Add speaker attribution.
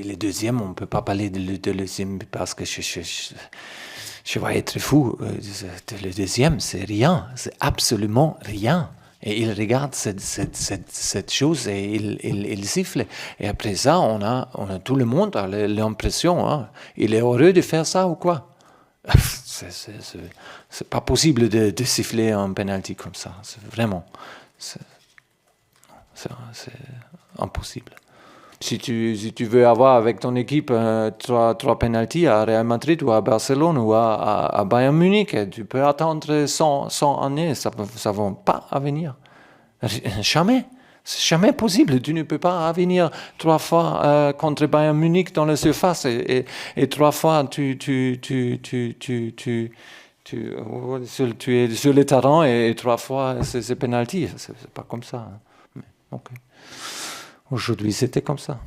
Speaker 1: le deuxième, on ne peut pas parler de le deuxième parce que je vais être fou. Le deuxième, c'est rien. C'est absolument rien. Et il regarde cette chose et il siffle. Et après ça, on a tout le monde a l'impression, hein, il est heureux de faire ça ou quoi? C'est pas possible de siffler un penalty comme ça. C'est vraiment, c'est impossible. Si tu veux avoir avec ton équipe trois penalties à Real Madrid ou à Barcelone ou à Bayern Munich, tu peux attendre 100 années, ça ne va pas venir. Jamais. C'est jamais possible. Tu ne peux pas venir 3 fois contre Bayern Munich dans la surface et 3 fois tu es sur le terrain et 3 fois c'est penalty. C'est pas comme ça. Hein. Mais, okay. Aujourd'hui, c'était comme ça.